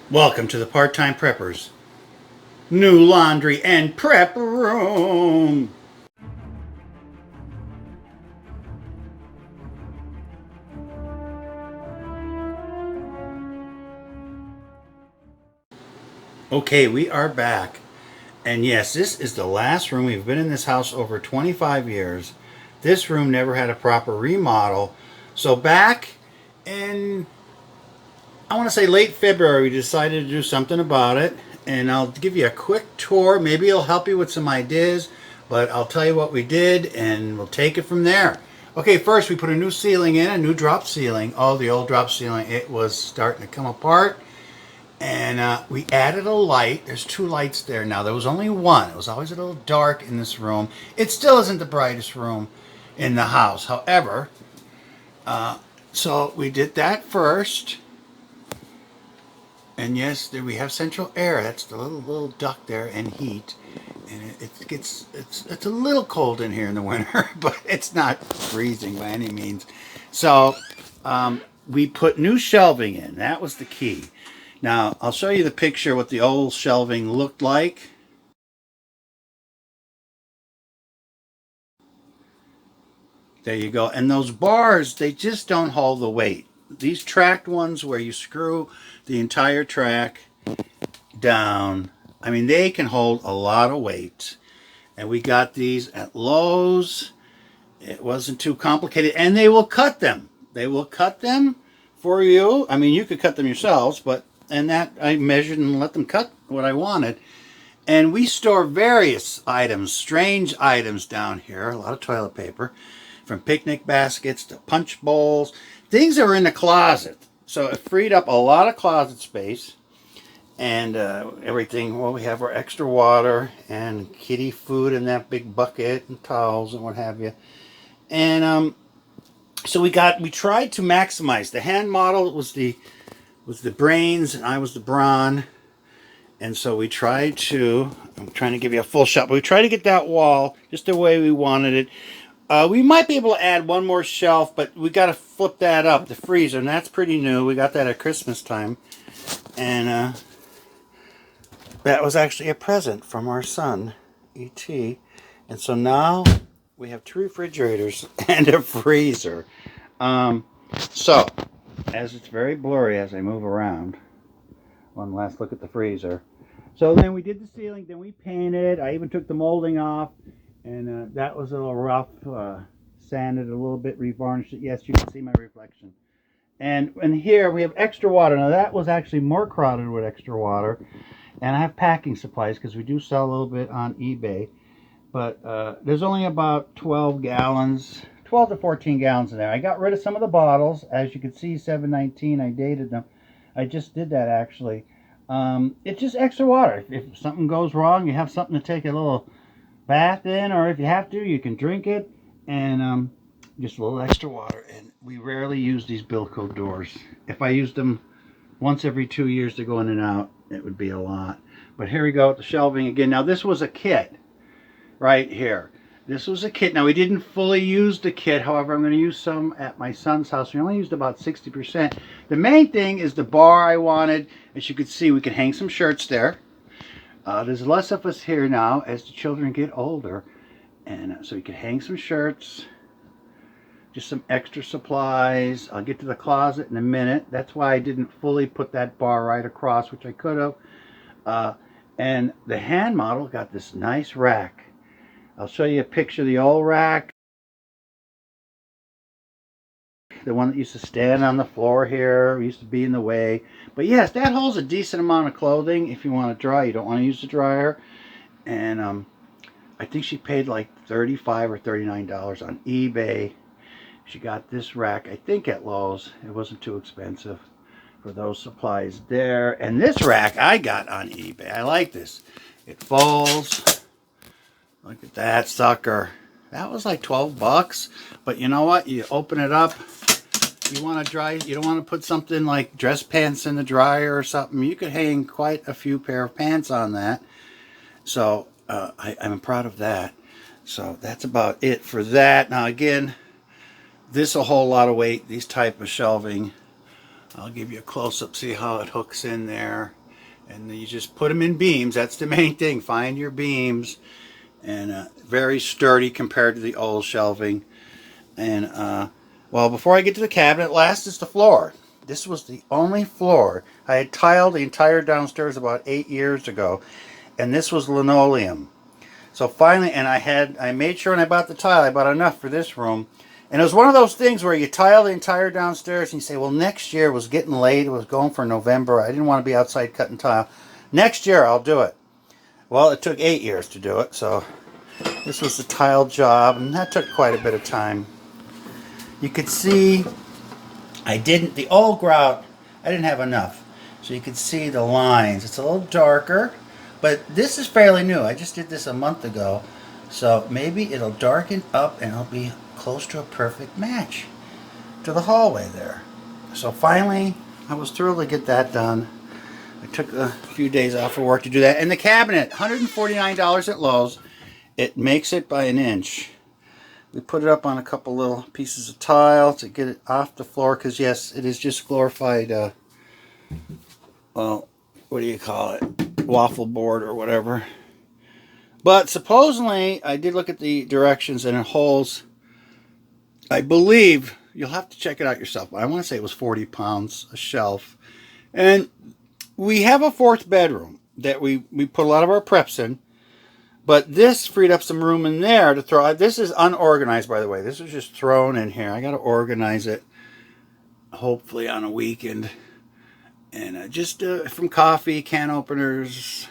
Welcome to the Part-Time Preppers New Laundry and Prep Room. Okay, we are back. And yes, this is the last room. We've been in this house over 25 years. This room never had a proper remodel. So back in, I want to say late February, we decided to do something about it. And I'll give you a quick tour. Maybe it'll help you with some ideas. But I'll tell you what we did and we'll take it from there. Okay, first we put a new ceiling in, a new drop ceiling. Oh, the old drop ceiling, it was starting to come apart. And we added a light. There's two lights there now. There was only one. It was always a little dark in this room. It still isn't the brightest room in the house. However, so we did that first. And yes, there we have central air. That's the little duct there, and heat. And it's a little cold in here in the winter, but it's not freezing by any means. So we put new shelving in. That was the key. Now, I'll show you the picture what the old shelving looked like. There you go. And those bars, they just don't hold the weight. These tracked ones where you screw the entire track down, I mean, they can hold a lot of weight. And we got these at Lowe's. It wasn't too complicated. And they will cut them. They will cut them for you. I mean, you could cut them yourselves, but, and that I measured and let them cut what I wanted. And we store various items, strange items down here. A lot of toilet paper, from picnic baskets to punch bowls. Things that were in the closet. So it freed up a lot of closet space. And everything, well, we have our extra water and kitty food in that big bucket and towels and what have you. And so we tried to maximize. The hand model was the brains and I was the brawn. And so we tried to, I'm trying to give you a full shot, but we tried to get that wall just the way we wanted it. We might be able to add one more shelf, but we got to flip that up, the freezer, and that's pretty new. We got that at Christmas time. And that was actually a present from our son, E.T. And so now we have two refrigerators and a freezer. So, as it's very blurry as I move around, one last look at the freezer. So then we did the ceiling, then we painted. I even took the molding off, and that was a little rough. Sanded a little bit, revarnished it. Yes, you can see my reflection. And here we have extra water. Now that was actually more crowded with extra water. And I have packing supplies because we do sell a little bit on eBay. But there's only about 12 gallons, 12 to 14 gallons in there. I got rid of some of the bottles. As you can see, 719, I dated them. I just did that actually. It's just extra water. If something goes wrong, you have something to take a little bath in, or if you have to, you can drink it. And just a little extra water. And we rarely use these Bilco doors. If I used them once every 2 years to go in and out, it would be a lot. But here we go with the shelving again. Now this was a kit right here. This was a kit. Now we didn't fully use the kit. However, I'm going to use some at my son's house. We only used about 60%. The main thing is the bar I wanted. As you can see, we can hang some shirts there. There's less of us here now as the children get older. And so you can hang some shirts. Just some extra supplies. I'll get to the closet in a minute. That's why I didn't fully put that bar right across, which I could have. And the hand model got this nice rack. I'll show you a picture of the old rack. The one that used to stand on the floor here, used to be in the way. But yes, that holds a decent amount of clothing if you want to dry. You don't want to use the dryer. And I think she paid like $35 or $39 on eBay. She got this rack, I think at Lowe's. It wasn't too expensive for those supplies there. And this rack I got on eBay. I like this. It folds. Look at that sucker. That was like 12 bucks. But you know what? You open it up. You want to dry. You don't want to put something like dress pants in the dryer or something. You could hang quite a few pair of pants on that. So I'm proud of that. So that's about it for that. Now again, this a whole lot of weight. These type of shelving I'll give you a close-up, see how it hooks in there. And you just put them in beams. That's the main thing. Find your beams. And very sturdy compared to the old shelving. And well, before I get to the cabinet, last is the floor. This was the only floor. I had tiled the entire downstairs about 8 years ago, and this was linoleum. So finally, and I made sure when I bought the tile, I bought enough for this room. And it was one of those things where you tile the entire downstairs and you say, well, next year, it was getting late. It was going for November. I didn't want to be outside cutting tile. Next year, I'll do it. Well, it took 8 years to do it. So this was the tile job, and that took quite a bit of time. You could see the old grout, I didn't have enough. So you could see the lines. It's a little darker, but this is fairly new. I just did this a month ago. So maybe it'll darken up and it'll be close to a perfect match to the hallway there. So finally, I was thrilled to get that done. I took a few days off of work to do that. And the cabinet, $149 at Lowe's. It makes it by an inch. We put it up on a couple little pieces of tile to get it off the floor, because yes, it is just glorified, well, what do you call it? Waffle board or whatever. But supposedly, I did look at the directions and it holds, I believe, you'll have to check it out yourself, but I want to say it was 40 pounds a shelf. And we have a fourth bedroom that we put a lot of our preps in. But this freed up some room in there to throw. This is unorganized, by the way. This was just thrown in here. I got to organize it, hopefully on a weekend. And just from coffee, can openers,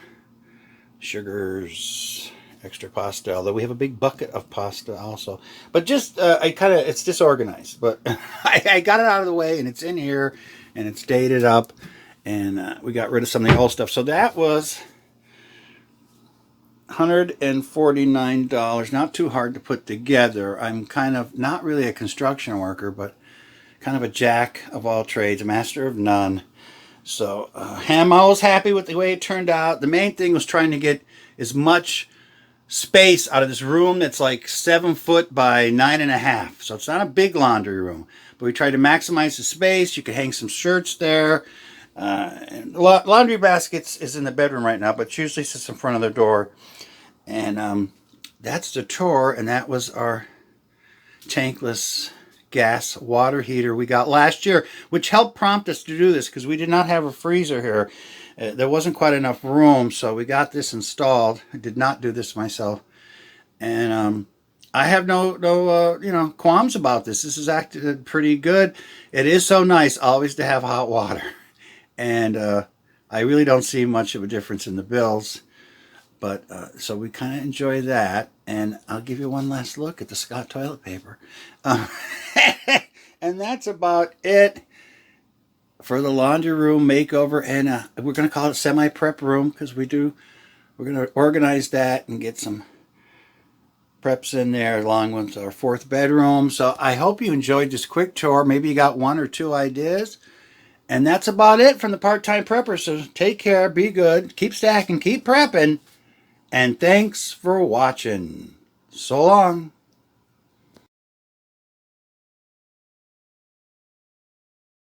sugars, extra pasta. Although we have a big bucket of pasta also. But just, it's disorganized. But I got it out of the way, and it's in here, and it's dated up. And we got rid of some of the old stuff. So that was $149, not too hard to put together. I'm kind of not really a construction worker, but kind of a jack of all trades, a master of none. So I was happy with the way it turned out. The main thing was trying to get as much space out of this room that's like 7 foot by 9.5. So it's not a big laundry room, but we tried to maximize the space. You could hang some shirts there. And laundry baskets is in the bedroom right now, but usually sits in front of the door. And that's the tour, and that was our tankless gas water heater we got last year, which helped prompt us to do this because we did not have a freezer here. There wasn't quite enough room, so we got this installed. I did not do this myself. And I have no qualms about this. This has acted pretty good. It is so nice always to have hot water. And I really don't see much of a difference in the bills. But so we kind of enjoy that. And I'll give you one last look at the Scott toilet paper. And that's about it for the laundry room makeover. And we're going to call it semi-prep room because we're going to organize that and get some preps in there along with our fourth bedroom. So I hope you enjoyed this quick tour. Maybe you got 1 or 2 ideas. And that's about it from the Part-Time Prepper. So take care, be good, keep stacking, keep prepping. And thanks for watching. So long.